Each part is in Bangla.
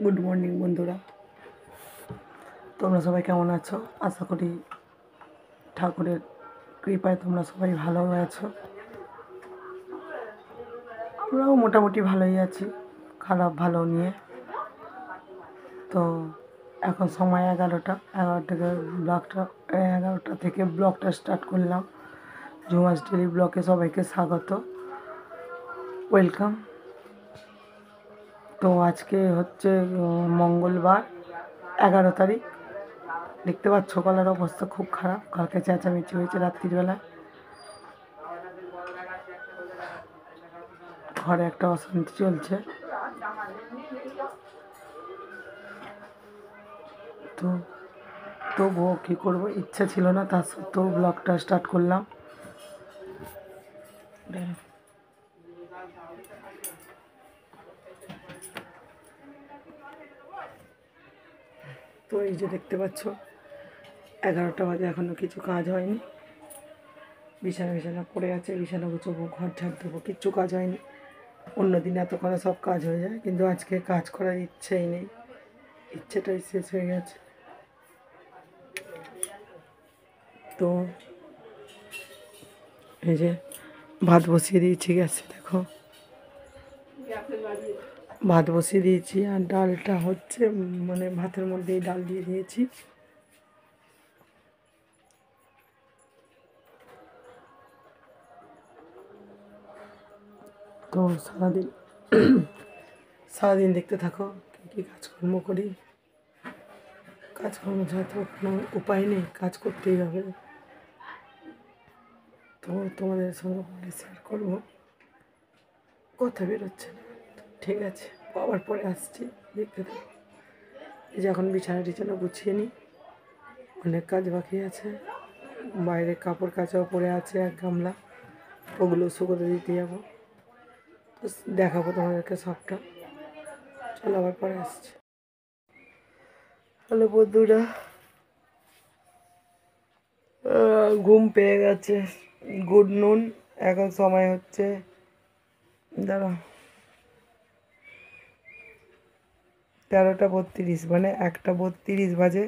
গুড মর্নিং বন্ধুরা, তোমরা সবাই কেমন আছো? আশা করি ঠাকুরের কৃপায় তোমরা সবাই ভালো আছো। আমরাও মোটামুটি ভালোই আছি, খারাপ ভালো নিয়ে। তো এখন সময় 11টা থেকে ব্লগটা স্টার্ট করলাম। ঝুমাস ডেলি ব্লগে সবাইকে স্বাগত, ওয়েলকাম। তো আজকে হচ্ছে মঙ্গলবার 11 তারিখ। দেখতে পাচ্ছ গলার অবস্থা খুব খারাপ, কালকে চেঁচামেচি হয়েছে রাত্রিবেলায়। ঘরে একটা অশান্তি চলছে। তো তবুও কী করবো, ইচ্ছা ছিল না, তার সত্ত্বেও ব্লগটা স্টার্ট করলাম। তো এই যে দেখতে পাচ্ছ 11টা বাজে, এখনও কিছু কাজ হয়নি। বিছানা পড়ে আছে, বিছানা গুছবো, ঘর ঝাড় দেবো, কিচ্ছু কাজ হয়নি। অন্যদিন এতক্ষণে সব কাজ হয়ে যায়, কিন্তু আজকে কাজ করার ইচ্ছেই নেই, ইচ্ছেটাই শেষ হয়ে গেছে। তো এই যে ভাত বসিয়ে দিয়েছি গ্যাসে, দেখো ভাত বসিয়ে দিয়েছি। আর ডালটা হচ্ছে মানে ভাতের মধ্যেই ডাল দিয়ে দিয়েছি। তো সারাদিন দেখতে থাকো কী কাজকর্ম করি। কাজকর্ম ছাড়া তো কোনো উপায় নেই, কাজ করতেই হবে। তো তোমাদের সঙ্গে বলে শেয়ার করবো, কথা বেরোচ্ছে না। ঠিক আছে, আবার পরে আসছি, দেখতে থাকো। এই যে এখন বিছানা গুছিয়ে নিই, অনেক কাজ বাকি আছে। বাইরে কাপড় কাচাও পড়ে আছে এক গামলা, ওগুলো শুকোতে দিতে যাবো। তো দেখাবো তোমাদেরকে সবটা। চলো আবার পরে আসছি। হ্যালো বন্ধুরা, ঘুম পেয়ে গেছে। গুড নুন। এখন সময় হচ্ছে দাঁড়া 13:32, মানে 1:32 বাজে।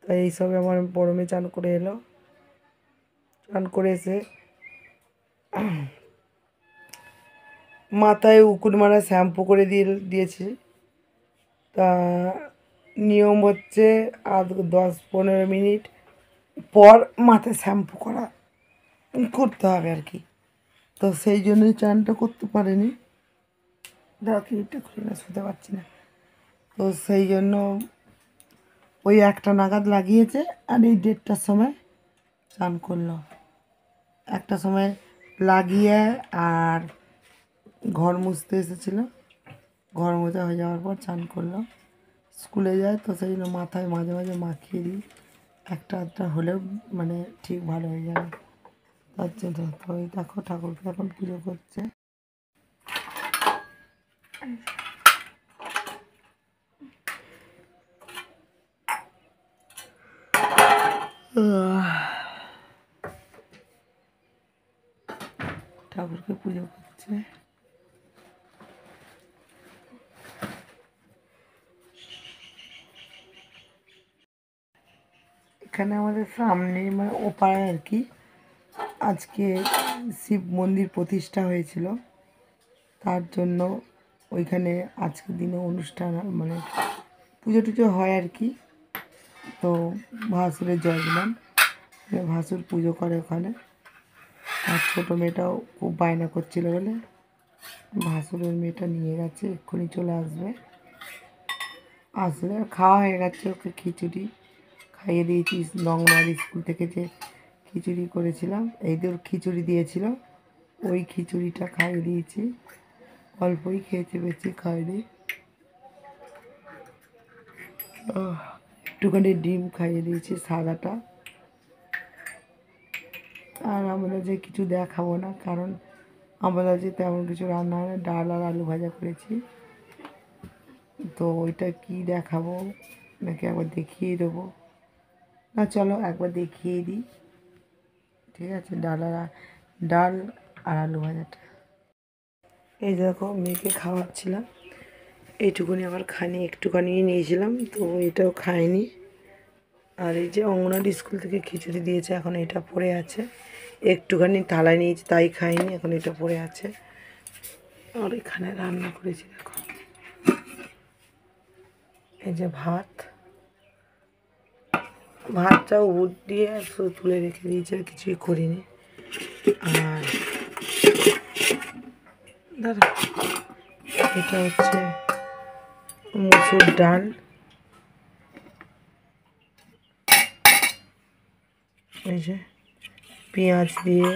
তাই এইসবে আমার বড় মেয়ে চান করে এলো। চান করে এসে মাথায় উকুন মারা শ্যাম্পু করে দিয়েছি। তা নিয়ম হচ্ছে আর 10-15 মিনিট পর মাথায় শ্যাম্পু করতে হবে আর কি। তো সেই জন্যই চানটা করতে পারিনি। ধরো ক্লিপটা খুলে না, শুতে পারছি না। তো সেই জন্য ওই 1টা নাগাদ লাগিয়েছে, আর এই 1:30টার সময় চান করলো। 1টার সময় লাগিয়ে আর ঘর মুছতে এসেছিলো, ঘর মোছা হয়ে যাওয়ার পর চান করলো। স্কুলে যায় তো সেই জন্য মাথায় মাঝে মাঝে মাখিয়ে দিই, একটা আধটা হলেও মানে ঠিক ভালো হয়ে যাবে। তার জন্য তো ওই দেখো ঠাকুরকে এখন পুজো করছে। ঠাকুরকে পুজো করছে। এখানে আমাদের সামনে মানে ওপাড়ায় আর কি আজকে শিব মন্দির প্রতিষ্ঠা হয়েছিল, তার জন্য ওইখানে আজকের দিনে অনুষ্ঠান মানে পুজো টুজো হয় আর কি। তো ভাসুরের যজমান ভাসুর পুজো করে ওখানে। আর ছোটো মেয়েটাও খুব বায়না করছিল বলে ভাসুরের মেয়েটা নিয়ে গেছে, এক্ষুনি চলে আসবে। আসলে খাওয়া হয়ে গেছে, ওকে খিচুড়ি খাইয়ে দিয়েছি। নংমার স্কুল থেকে যে খিচুড়ি করেছিলাম, এই তোর খিচুড়ি দিয়েছিল, ওই খিচুড়িটা খাইয়ে দিয়েছি। অল্পই খেয়েছে, বেশি খাইনি। একটুখানি ডিম খাইয়ে দিয়েছি সাদাটা। আর আমরা যে কিছু দেখাবো না, কারণ আমরা যে তেমন কিছু রান্না হয় না, ডাল আর আলু ভাজা করেছি। তো ওইটা কি দেখাবো নাকি একবার দেখিয়ে দেবো? না চলো একবার দেখিয়ে দিই, ঠিক আছে। ডাল আর আলু ভাজাটা এই দেখো মেয়েকে খাওয়াচ্ছিলাম। এইটুকুনি আবার খানি একটুখানি নিয়েছিলাম, তো এটাও খাইনি। আর এই যে অঙ্গনওয়াড়ি স্কুল থেকে খিচুড়ি দিয়েছে, এখন এটা পড়ে আছে। একটুখানি থালায় নিয়েছি, তাই খাইনি, এখন এটা পড়ে আছে। আর এখানে রান্না করেছি দেখো, এই যে ভাতটাও উঠ দিয়ে শুধু তুলে রেখে দিয়েছি, আর কিছুই করিনি। আর দাঁড়া, এটা হচ্ছে মুসুর ডাল, এই যে পেঁয়াজ দিয়ে,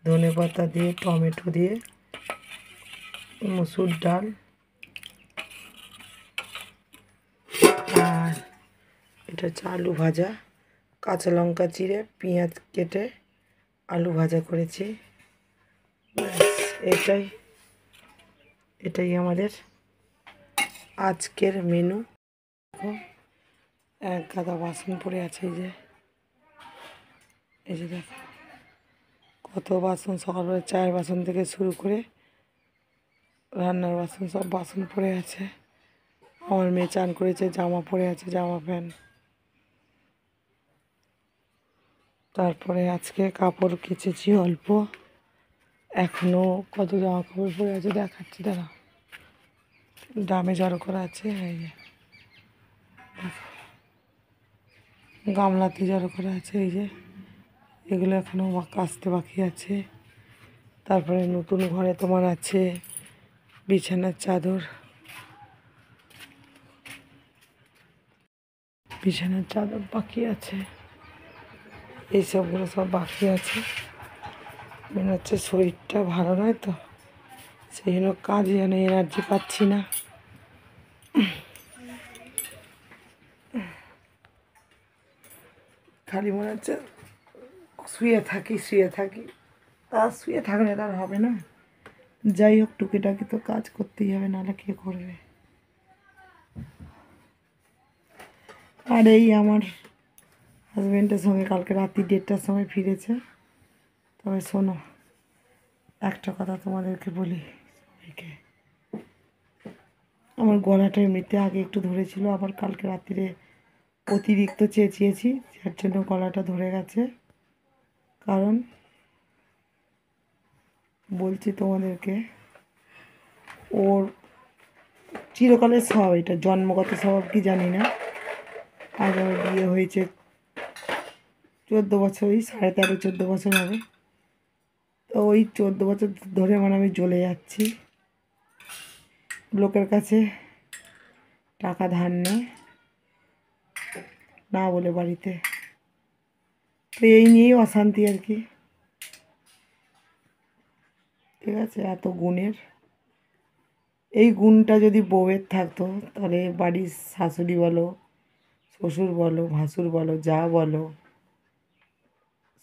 ধনেপাতা দিয়ে, টমেটো দিয়ে মুসুর ডাল। আর এটা হচ্ছে আলু ভাজা, কাঁচা লঙ্কা চিড়ে পেঁয়াজ কেটে আলু ভাজা করেছি। এটাই এটাই আমাদের আজকের মেনু। এক গাদা বাসন পড়ে আছে, এই যে দেখো কত বাসন, সকালবেলা চায়ের বাসন থেকে শুরু করে রান্নার বাসন, সব বাসন পড়ে আছে। আমার মেয়ে চান করেছে, জামা পড়ে আছে, জামা প্যান্ট। তারপরে আজকে কাপড় কেচেছি অল্প, এখনও কত জামা কাপড় পরে আছে দেখাচ্ছি, দাঁড়া। ড্রামে জড়ো করা আছে, এই যে গামলাতে জড়ো করা আছে, এই যে এগুলো এখনও কাচতে বাকি আছে। তারপরে নতুন ঘরে তোমার আছে বিছানার চাদর, বাকি আছে, এইসবগুলো সব বাকি আছে। মনে হচ্ছে শরীরটা ভালো নয় তো, সেই জন্য কাজে যেন এনার্জি পাচ্ছি না। খালি মনে হচ্ছে শুয়ে থাকি, তা শুয়ে থাকলে তার হবে না। যাই হোক, টুকিটাকি তো কাজ করতেই হবে, নাহলে কে করবে। আর এই আমার হাজব্যান্ডের সঙ্গে কালকে রাত্রি 1:30টার সময় ফিরেছে। তবে শোনো, একটা কথা তোমাদেরকে বলি, সবাইকে, আমার গলাটা এমনিতে আগে একটু ধরেছিল, আবার কালকে রাত্রিরে অতিরিক্ত চেঁচিয়েছি, যার জন্য গলাটা ধরে গেছে। কারণ বলছি তোমাদেরকে, ওর চিরকালের স্বভাব, এটা জন্মগত স্বভাব কি জানি না। আজ আমার বিয়ে হয়েছে 14 বছর, ওই 13.5 14 বছর হবে। তো ওই 14 বছর ধরে মানে আমি জ্বলে যাচ্ছি। লোকের কাছে টাকা ধার নেয় না বলে বাড়িতে, তো এই নিয়েই অশান্তি আর কি। ঠিক আছে, এত গুণের, এই গুণটা যদি বউয়ের থাকতো, তাহলে বাড়ির শাশুড়ি বলো, শ্বশুর বলো, ভাসুর বলো, যা বলো,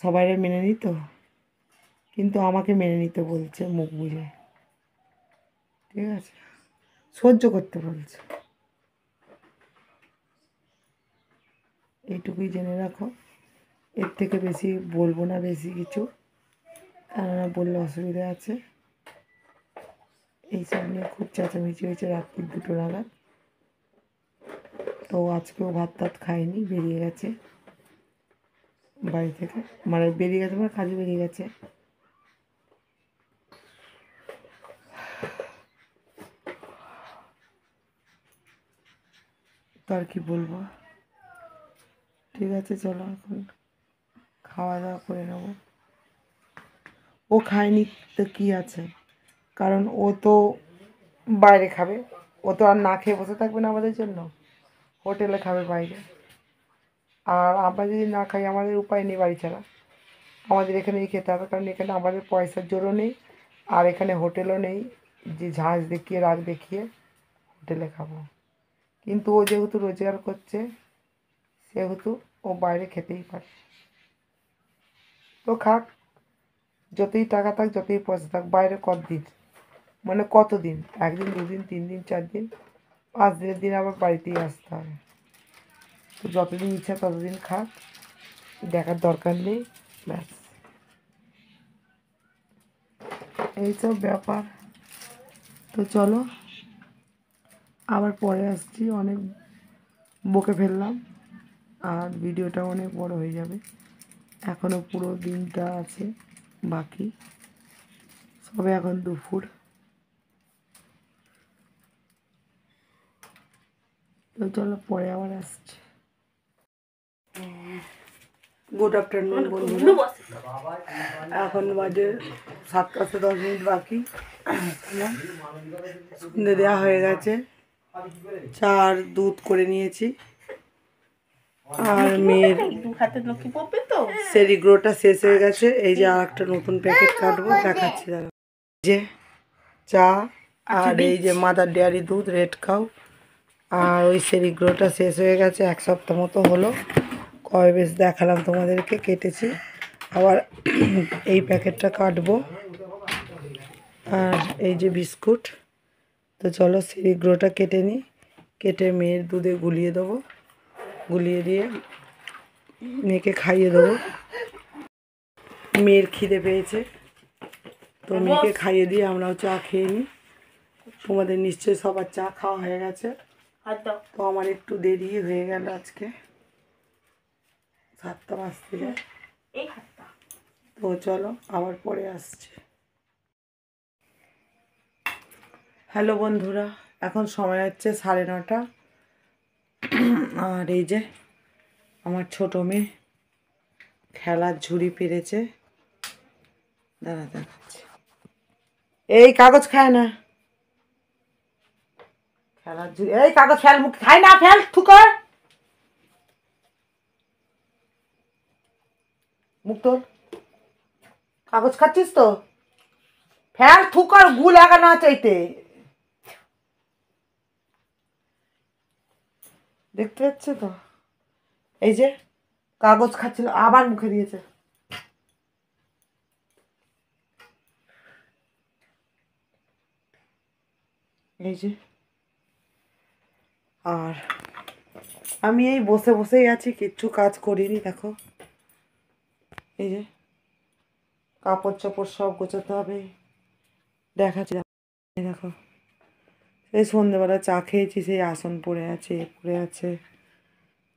সবাই মেনে নিত। কিন্তু আমাকে মেনে নিতে বলছে মুখ বুঝে, ঠিক আছে, সহ্য করতে বলছে। এইটুকুই জেনে রাখো, এর থেকে বেশি বলবো না, বেশি কিছু, কেননা বললে অসুবিধা আছে। এইসব নিয়ে খুব চেঁচামেচি হয়েছে রাত্রি 2টো নাগাদ। তো আজকেও ভাত টাত খায়নি, বেরিয়ে গেছে বাড়ি থেকে, মানে বেরিয়ে গেছে মানে কাজে বেরিয়ে গেছে। তো আর কি বলবো। ঠিক আছে, চলো এখন খাওয়া দাওয়া করে নেবো। ও খায়নি তো কী আছে, কারণ ও তো বাইরে খাবে, ও তো আর না খেয়ে বসে থাকবে না আমাদের জন্য, হোটেলে খাবে বাইরে। আর আমরা যদি না খাই, আমাদের উপায় নেই বাড়ি ছাড়া, আমাদের এখানেই খেতে হবে, কারণ এখানে আমাদের পয়সার জোরও নেই, আর এখানে হোটেলও নেই যে ঝাঁজ দেখিয়ে রাগ দেখিয়ে হোটেলে খাবো। কিন্তু ও যেহেতু রোজগার করছে, সেহেতু ও বাইরে খেতেই পারে। তো খাক, যতই টাকা থাক, যতই পয়সা থাক, বাইরে কতদিন, মানে কতদিন, 1 দিন 2 দিন 3 দিন 4 দিন, 5 দিনের দিন আবার বাড়িতেই আসতে হবে। তো যতদিন ইচ্ছা ততদিন খাক, দেখার দরকার নেই, ব্যাস। এইসব ব্যাপার। তো চলো, আবার পরে আসছি, অনেক বকে ফেললাম আর ভিডিওটা অনেক বড় হয়ে যাবে। এখনও পুরো দিনটা আছে বাকি, সবে এখন দুপুর। তো চলো পরে আবার আসছি। গুড আফটারনুন বন্ধুরা, এখন বাজে 7:10 বাকি। সন্ধে দেওয়া হয়ে গেছে, চা আর দুধ করে নিয়েছি। আর মেয়ের সেরিগ্রোটা শেষ হয়ে গেছে। এই যে আর একটা নতুন প্যাকেট কাটবো, দেখাচ্ছি দাঁড়া। যে চা আর এই যে মাদার ডেয়ারি দুধ রেড কাউ, আর ওই সেরিগ্রোটা শেষ হয়ে গেছে, 1 সপ্তাহ মতো হলো। কয় বেশ দেখালাম তোমাদেরকে, কেটেছি। আবার এই প্যাকেটটা কাটবো। আর এই যে বিস্কুট। তো চলো সেরিগ্রোটা কেটে নিই, কেটে মেয়ের দুধে গুলিয়ে দেবো, গুলিয়ে দিয়ে মেয়েকে খাইয়ে দেবো। মেয়ের খিদে পেয়েছে, তো মেয়েকে খাইয়ে দিয়ে আমরাও চা খেয়ে নিই। তোমাদের নিশ্চয়ই সবার চা খাওয়া হয়ে গেছে, তো আমার একটু দেরি হয়ে গেল আজকে, 7টা বাজতে যায়। তো চলো আবার পরে আসছে। হ্যালো বন্ধুরা, এখন সময় হচ্ছে 9:30। আর এই যে আমার ছোট মেয়ে খেলার ঝুড়ি পেরেছে, দাঁড়া দেখাচ্ছে। এই কাগজ খায় না, খেলার ঝুড়ি, এই কাগজ ফেল, মুখ খায় না, ফেল থুকর, মুখ তোর। কাগজ খাচ্ছিস তো, ফেল থুকর, গু লাগানো আছে এতে, দেখতে পাচ্ছ তো। এই যে কাগজ খাচ্ছিল, আবার মুখে দিয়েছে। এই যে, আর আমি এই বসে বসেই আছি, কিচ্ছু কাজ করিনি। দেখো এই যে কাপড় চাপড় সব গোছাতে হবে, দেখাচ্ছি। দেখো এই সন্ধ্যেবেলা চা খেয়েছি, সেই আসন পড়ে আছে, পড়ে আছে,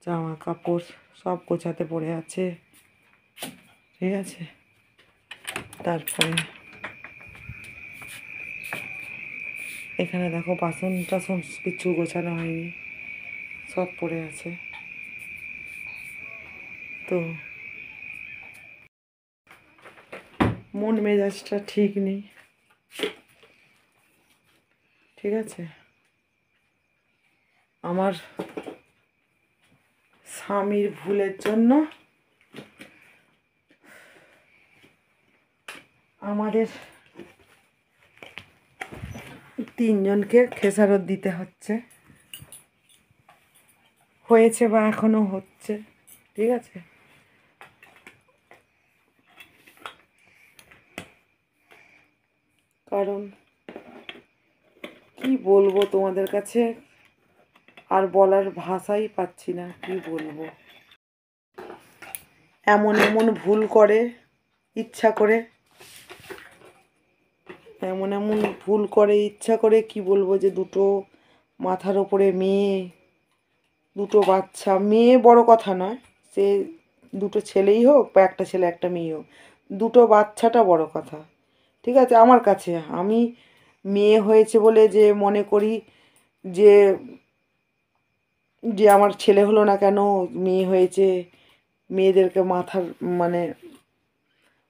জামা কাপড় সব গোছাতে পড়ে আছে, ঠিক আছে। তারপরে এখানে দেখো বাসন টাসন কিছু গোছানো হয়নি, সব পড়ে আছে। তো মন মেজাজটা ঠিক নেই, ঠিক আছে। আমার স্বামীর ভুলের জন্য আমাদের 3 জনকে খেসারত দিতে হচ্ছে, হয়েছে বা এখনো হচ্ছে, ঠিক আছে। কারণ কি বলবো তোমাদের কাছে, আর বলার ভাষাই পাচ্ছি না, কি বলবো। এমন এমন ভুল করে ইচ্ছা করে, এমন এমন ভুল করে ইচ্ছা করে, কি বলবো, যে দুটো মাথার ওপরে মেয়ে, দুটো বাচ্চা, মেয়ে বড় কথা নয়, সে দুটো ছেলেই হোক বা একটা ছেলে একটা মেয়ে হোক, দুটো বাচ্চাটা বড় কথা, ঠিক আছে। আমার কাছে আমি মেয়ে হয়েছে বলে যে মনে করি যে যে আমার ছেলে হলো না কেন, মেয়ে হয়েছে, মেয়েদেরকে মাথার মানে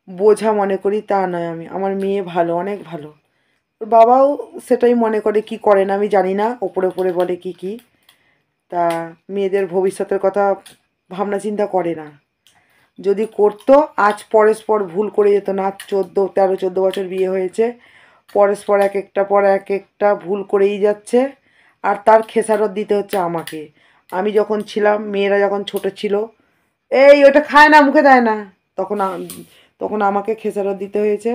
বোঝা মনে করি তা নয়। আমি, আমার মেয়ে ভালো, অনেক ভালো। ওর বাবাও সেটাই মনে করে, কি করে না আমি জানি না, ওপরে ওপরে বলে কি কি, তা মেয়েদের ভবিষ্যতের কথা ভাবনা চিন্তা করে না। যদি করতো আজ পরস্পর ভুল করে যেত না। 13-14 বছর বিয়ে হয়েছে, পরস্পর এক একটা পর এক একটা ভুল করেই যাচ্ছে, আর তার খেসারত দিতে হচ্ছে আমাকে। আমি যখন ছিলাম, মেয়েরা যখন ছোট ছিল, এই ওটা খায় না, মুখে দেয় না, তখন তখন আমাকে খেসারত দিতে হয়েছে,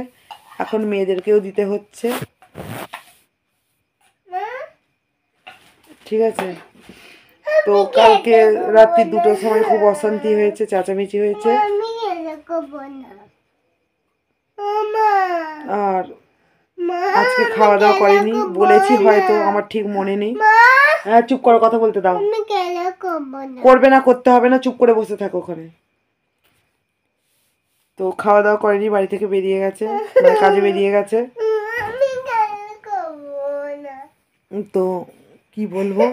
এখন মেয়েদেরকেও দিতে হচ্ছে, ঠিক আছে। তো কালকে রাত্রি 2টোর সময় খুব অশান্তি হয়েছে, চেঁচামেচি হয়েছে, আর আজকে খাওয়া দাওয়া করেনি, বলেছি হয়তো, আমার ঠিক মনে নেই। হ্যাঁ চুপ করে কথা বলতে দাও। করবে না, করতে হবে না, চুপ করে বসে থাকো ওখানে। তো খাওয়া দাওয়া করেনি, বাড়ি থেকে বেরিয়ে গেছে, কাজে বেরিয়ে গেছে। তো কি বলবো,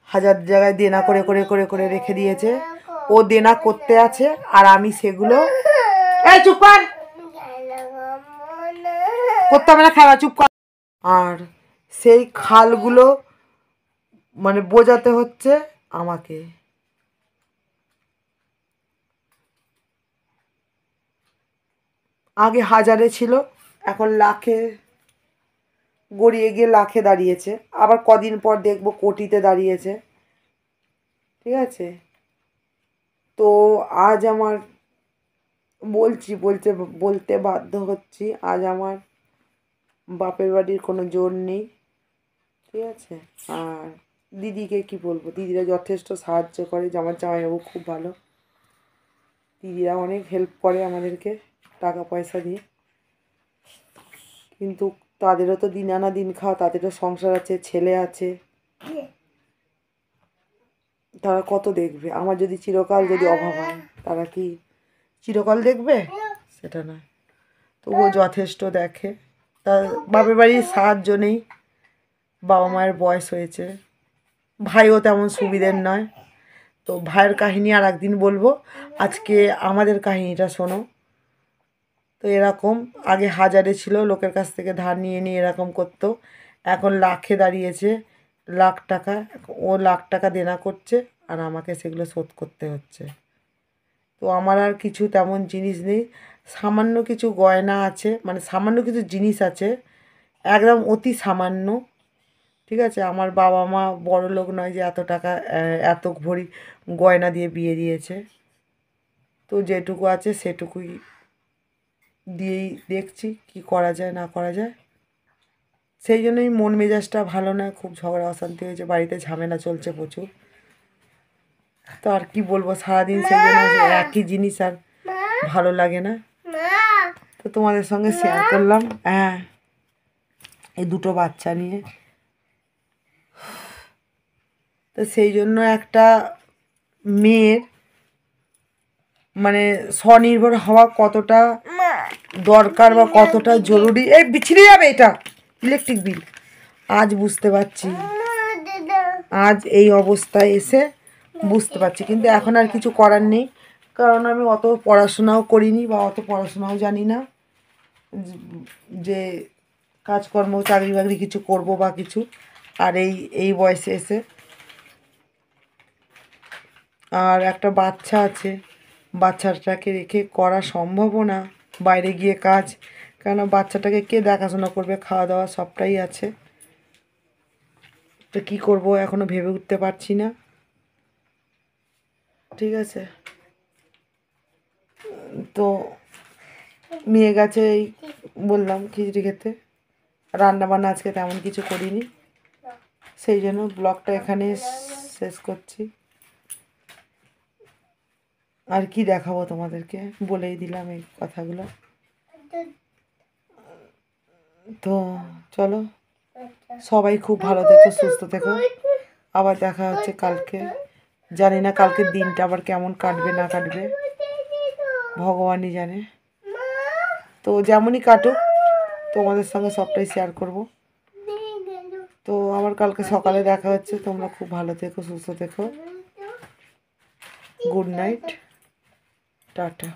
হাজার জায়গায় দেনা করে করে করে করে রেখে দিয়েছে। ও দেনা করতে আছে আর আমি সেগুলো চুপ কর, করতে হবে না, খাওয়া চুপ কর। আর সেই খালগুলো মানে বোঝাতে হচ্ছে আমাকে। আগে হাজারে ছিল, এখন লাখে গড়িয়ে গিয়ে লাখে দাঁড়িয়েছে, আবার কদিন পর দেখবো কোটিতে দাঁড়িয়েছে। ঠিক আছে, তো আজ আমার বলতে বাধ্য হচ্ছি, আজ আমার বাপের বাড়ির কোনো জোর নেই। ঠিক আছে, আর দিদিকে কি বলবো, দিদিরা যথেষ্ট সাহায্য করে, আমার জামাইবাবু খুব ভালো, দিদিরা অনেক হেল্প করে আমাদেরকে টাকা পয়সা দিয়ে। কিন্তু তাদেরও তো দিন আনা দিন খাওয়া, তাদেরও সংসার আছে, ছেলে আছে, তারা কত দেখবে। আমার যদি চিরকাল যদি অভাব হয়, তারা কি চিরকাল দেখবে? সেটা না, তবুও যথেষ্ট দেখে। তার বাপের বাড়ির সাহায্য নেই, বাবা মায়ের বয়স হয়েছে, ভাইও তেমন সুবিধের নয়। তো ভাইয়ের কাহিনী আর একদিন বলবো, আজকে আমাদের কাহিনীটা শোনো। তো এরকম আগে হাজারে ছিল, লোকের কাছ থেকে ধার নিয়ে নিয়ে এরকম করতো, এখন লাখে দাঁড়িয়েছে, লাখ টাকা, ও লাখ টাকা দেনা করছে আর আমাকে সেগুলো শোধ করতে হচ্ছে। তো আমার আর কিছু তেমন জিনিস নেই, সামান্য কিছু গয়না আছে, মানে সামান্য কিছু জিনিস আছে, একদম অতি সামান্য। ঠিক আছে, আমার বাবা মা বড় লোক নয় যে এত টাকা এত ভরি গয়না দিয়ে বিয়ে দিয়েছে। তো যেটুকু আছে সেটুকুই দিয়েই দেখছি কি করা যায় না করা যায়। সেই জন্যই মন মেজাজটা ভালো নয়, খুব ঝগড়া অশান্তি হয়েছে, বাড়িতে ঝামেলা চলছে প্রচুর। তো আর কি বলবো, সারাদিন সেই জন্য একই জিনিস আর ভালো লাগে না। তো তোমাদের সঙ্গে শেয়ার করলাম। হ্যাঁ, এই দুটো বাচ্চা নিয়ে। তো সেই জন্য একটা মেয়ের মানে স্বনির্ভর হওয়া কতটা দরকার বা কতটা জরুরি। এই বিছিয়ে যাবে এটা, ইলেকট্রিক বিল। আজ বুঝতে পারছি, আজ এই অবস্থায় এসে বুঝতে পারছি, কিন্তু এখন আর কিছু করার নেই, কারণ আমি অত পড়াশোনাও করিনি বা অত পড়াশোনাও জানি না যে কাজকর্ম চাকরি বাকরি কিছু করব বা কিছু। আর এই বয়সে এসে, আর একটা বাচ্চা আছে, বাচ্চাটাকে রেখে করা সম্ভবও না বাইরে গিয়ে কাজ, কেন বাচ্চাটাকে কে দেখাশোনা করবে, খাওয়া দাওয়া সবটাই আছে। তো কী করব এখনও ভেবে উঠতে পারছি না। ঠিক আছে, তো মেয়ে গেছে এই বললাম খিচড়ি খেতে, রান্নাবান্না আজকে তেমন কিছু করিনি, সেই জন্য ব্লগটা এখানে শেষ করছি। আর কি দেখাবো তোমাদেরকে, বলেই দিলাম এই কথাগুলো। তো চলো, সবাই খুব ভালো থেকো, সুস্থ থেকো, আবার দেখা হচ্ছে কালকে। জানি না কালকের দিনটা আবার কেমন কাটবে না কাটবে, ভগবানই জানে। তো যেমনই কাটুক, তোমাদের সঙ্গে সবটাই শেয়ার করব। তো আবার কালকে সকালে দেখা হচ্ছে, তোমরা খুব ভালো থেকো, সুস্থ থেকো, গুড নাইট, টাটা।